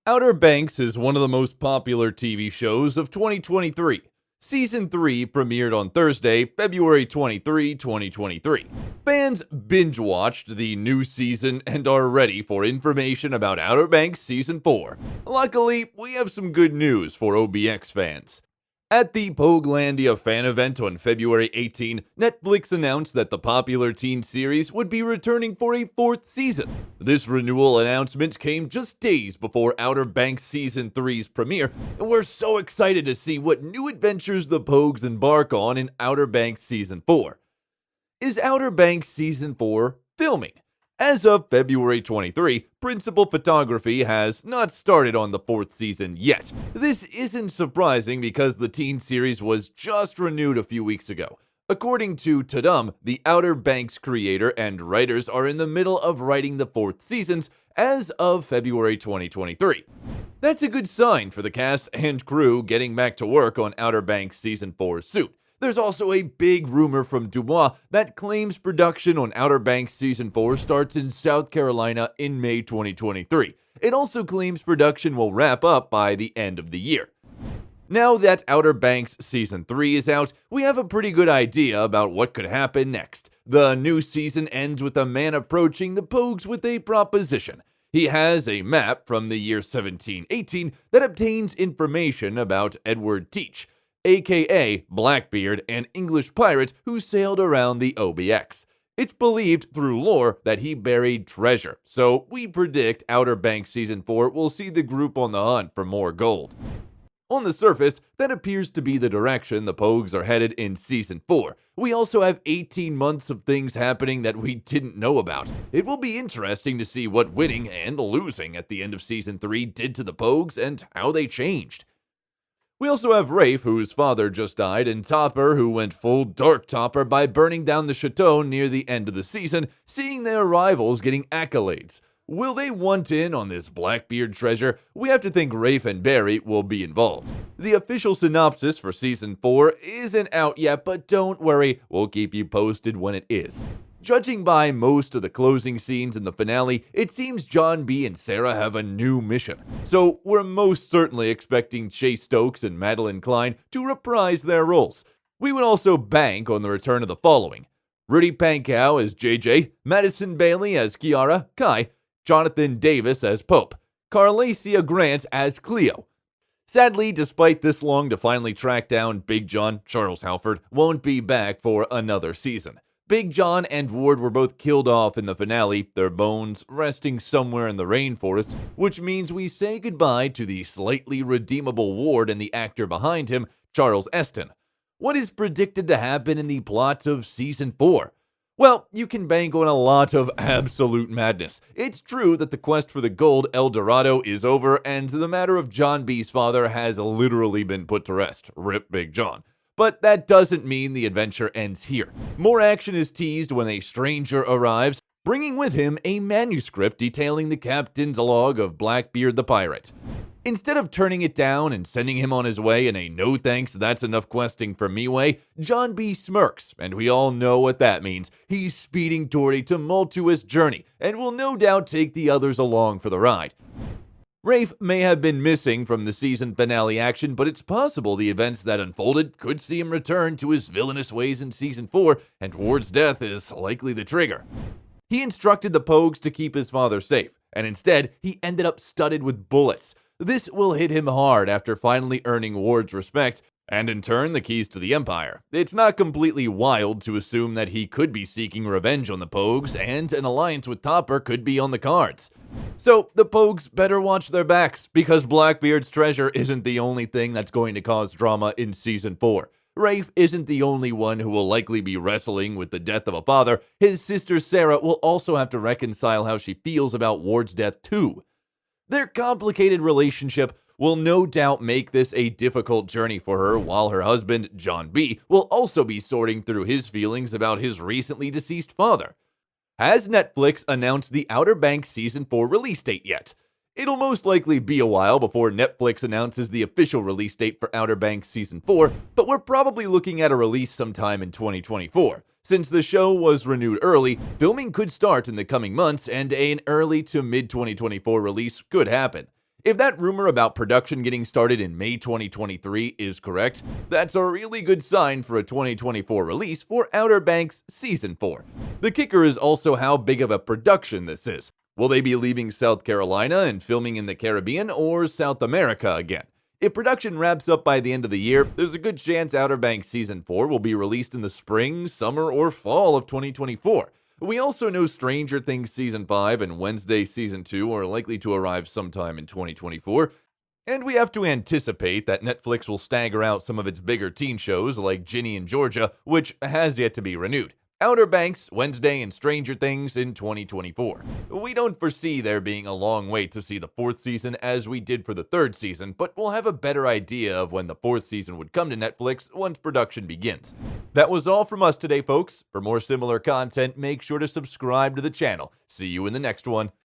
Outer Banks is one of the most popular TV shows of 2023. Season 3 premiered on Thursday, February 23, 2023. Fans binge-watched the new season and are ready for information about Outer Banks Season 4. Luckily, we have some good news for OBX fans. At the Poguelandia fan event on February 18, Netflix announced that the popular teen series would be returning for a 4th season. This renewal announcement came just days before Outer Banks Season 3's premiere, and we're so excited to see what new adventures the Pogues embark on in Outer Banks Season 4. Is Outer Banks Season 4 filming? As of February 23, principal photography has not started on the 4th season yet. This isn't surprising because the teen series was just renewed a few weeks ago. According to Tadum, the Outer Banks creator and writers are in the middle of writing the 4th seasons as of February 2023. That's a good sign for the cast and crew getting back to work on Outer Banks Season 4 soon. There's also a big rumor from Dubois that claims production on Outer Banks Season 4 starts in South Carolina in May 2023. It also claims production will wrap up by the end of the year. Now that Outer Banks Season 3 is out, we have a pretty good idea about what could happen next. The new season ends with a man approaching the Pogues with a proposition. He has a map from the year 1718 that obtains information about Edward Teach, aka Blackbeard, an English pirate who sailed around the OBX. It's believed through lore that he buried treasure, so we predict Outer Banks Season 4 will see the group on the hunt for more gold. On the surface, that appears to be the direction the Pogues are headed in Season 4. We also have 18 months of things happening that we didn't know about. It will be interesting to see what winning and losing at the end of Season 3 did to the Pogues and how they changed. We also have Rafe, whose father just died, and Topper, who went full Dark Topper by burning down the chateau near the end of the season, seeing their rivals getting accolades. Will they want in on this Blackbeard treasure? We have to think Rafe and Barry will be involved. The official synopsis for Season 4 isn't out yet, but don't worry, we'll keep you posted when it is. Judging by most of the closing scenes in the finale, it seems John B. and Sarah have a new mission. So we're most certainly expecting Chase Stokes and Madeline Klein to reprise their roles. We would also bank on the return of the following: Rudy Pankow as JJ, Madison Bailey as Kiara, Kai, Jonathan Davis as Pope, Carlacia Grant as Cleo. Sadly, despite this long to finally track down Big John, Charles Halford won't be back for another season. Big John and Ward were both killed off in the finale, their bones resting somewhere in the rainforest, which means we say goodbye to the slightly redeemable Ward and the actor behind him, Charles Eston. What is predicted to happen in the plot of Season 4? Well, you can bank on a lot of absolute madness. It's true that the quest for the gold El Dorado is over, and the matter of John B.'s father has literally been put to rest. Rip Big John. But that doesn't mean the adventure ends here. More action is teased when a stranger arrives, bringing with him a manuscript detailing the captain's log of Blackbeard the pirate. Instead of turning it down and sending him on his way in a no thanks, that's enough questing for me way, John B. smirks, and we all know what that means. He's speeding toward a tumultuous journey, and will no doubt take the others along for the ride. Rafe may have been missing from the season finale action, but it's possible the events that unfolded could see him return to his villainous ways in Season 4, and Ward's death is likely the trigger. He instructed the Pogues to keep his father safe, and instead, he ended up studded with bullets. This will hit him hard after finally earning Ward's respect, and in turn, the keys to the Empire. It's not completely wild to assume that he could be seeking revenge on the Pogues, and an alliance with Topper could be on the cards. So, the Pogues better watch their backs, because Blackbeard's treasure isn't the only thing that's going to cause drama in Season 4. Rafe isn't the only one who will likely be wrestling with the death of a father. His sister Sarah will also have to reconcile how she feels about Ward's death too. Their complicated relationship will no doubt make this a difficult journey for her, while her husband, John B., will also be sorting through his feelings about his recently deceased father. Has Netflix announced the Outer Banks Season 4 release date yet? It'll most likely be a while before Netflix announces the official release date for Outer Banks Season 4, but we're probably looking at a release sometime in 2024. Since the show was renewed early, filming could start in the coming months, and an early to mid-2024 release could happen. If that rumor about production getting started in May 2023 is correct, that's a really good sign for a 2024 release for Outer Banks Season 4. The kicker is also how big of a production this is. Will they be leaving South Carolina and filming in the Caribbean or South America again? If production wraps up by the end of the year, there's a good chance Outer Banks Season 4 will be released in the spring, summer, or fall of 2024. We also know Stranger Things Season 5 and Wednesday Season 2 are likely to arrive sometime in 2024, and we have to anticipate that Netflix will stagger out some of its bigger teen shows like Ginny and Georgia, which has yet to be renewed. Outer Banks, Wednesday, and Stranger Things in 2024. We don't foresee there being a long wait to see the fourth season as we did for the third season, but we'll have a better idea of when the fourth season would come to Netflix once production begins. That was all from us today, folks. For more similar content, make sure to subscribe to the channel. See you in the next one.